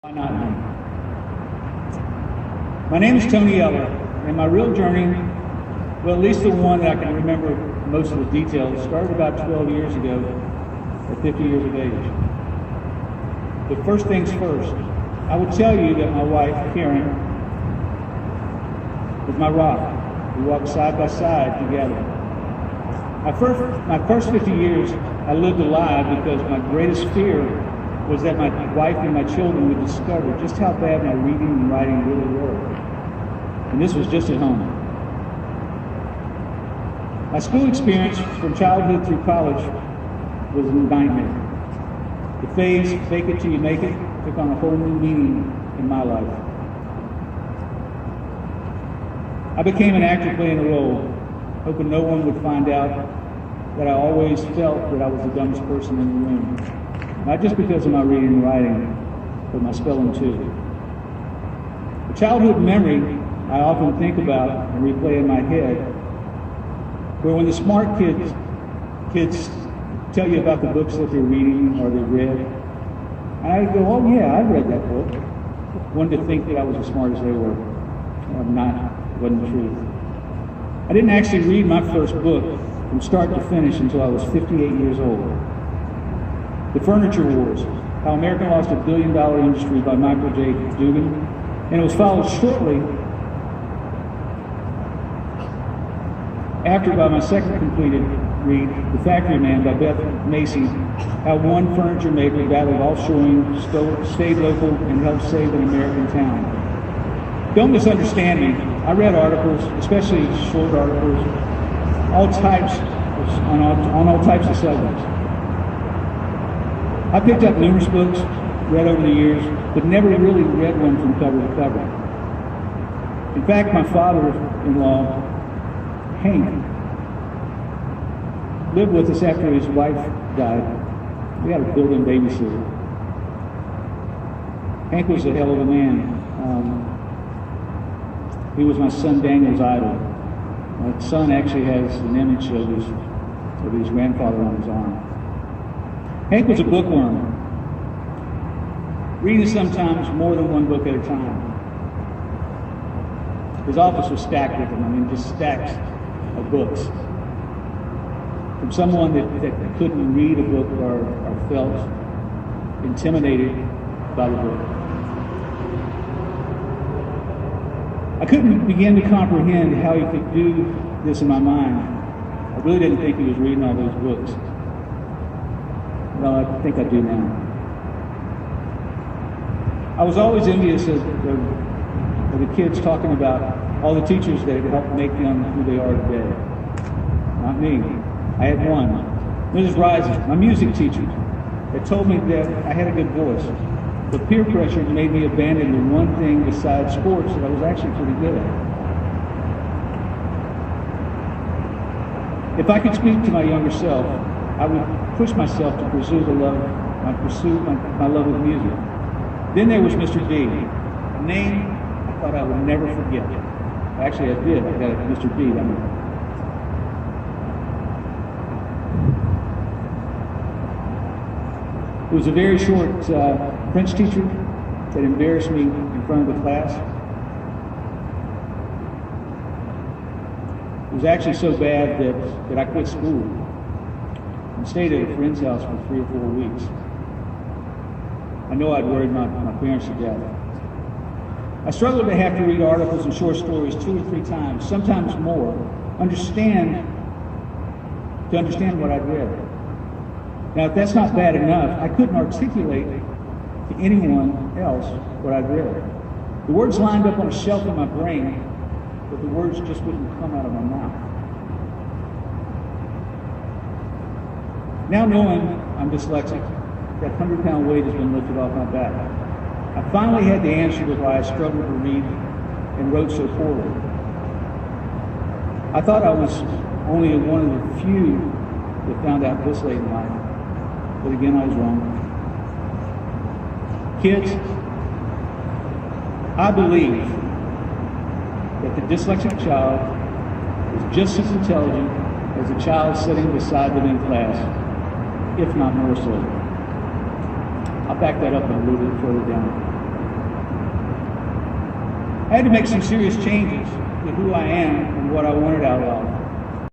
Why not me? My name is Tony Eller, and my real journey, well, at least the one that I can remember most of the details, started about 12 years ago at 50 years of age. But first things first, I will tell you that my wife, Karen, was my rock. We walked side by side together. My first 50 years, I lived a lie because my greatest fear was that my wife and my children would discover just how bad my reading and writing really were. And this was just at home. My school experience from childhood through college was a nightmare. The phase, fake it till you make it, took on a whole new meaning in my life. I became an actor playing a role, hoping no one would find out that I always felt that I was the dumbest person in the room. Not just because of my reading and writing, but my spelling too. A childhood memory I often think about and replay in my head, where when the smart kids tell you about the books that they're reading or they read, and I would go, oh yeah, I read that book. Wanted to think that I was as smart as they were. I'm not. It wasn't the truth. I didn't actually read my first book from start to finish until I was 58 years old. The Furniture Wars, How America Lost a $1 Billion Industry by Michael J. Dugan, and it was followed shortly after by my second completed read, The Factory Man by Beth Macy, how one furniture maker battled offshoring, stayed local, and helped save an American town. Don't misunderstand me. I read articles, especially short articles, on all types of subjects. I picked up numerous books, read over the years, but never really read one from cover to cover. In fact, my father-in-law, Hank, lived with us after his wife died. We had a built-in babysitter. Hank was a hell of a man. He was my son Daniel's idol. My son actually has an image of his grandfather on his arm. Hank was a bookworm, reading sometimes more than one book at a time. His office was stacked with them, just stacks of books. From someone that couldn't read a book or felt intimidated by the book. I couldn't begin to comprehend how he could do this in my mind. I really didn't think he was reading all those books. Well, I think I do now. I was always envious of the kids talking about all the teachers that had helped make them who they are today. Not me. I had one, Mrs. Rising, my music teacher, that told me that I had a good voice. But peer pressure made me abandon the one thing besides sports that I was actually pretty good at. If I could speak to my younger self, I would push myself to pursue my love of music. Then there was Mr. D, a name I thought I would never forget. Actually, I did. I got it, Mr. D. It was a very short French teacher that embarrassed me in front of the class. It was actually so bad that I quit school and stayed at a friend's house for 3 or 4 weeks. I know I'd worried my parents to death. I struggled to have to read articles and short stories 2 or 3 times, sometimes more, to understand what I'd read. Now, if that's not bad enough, I couldn't articulate to anyone else what I'd read. The words lined up on a shelf in my brain, but the words just wouldn't come out of my mouth. Now knowing I'm dyslexic, that 100-pound weight has been lifted off my back. I finally had the answer to why I struggled to read and wrote so poorly. I thought I was only one of the few that found out this late in life. But again, I was wrong. Kids, I believe that the dyslexic child is just as intelligent as the child sitting beside them in class, if not more so. I'll back that up a little bit further down. I had to make some serious changes to who I am and what I wanted out of life.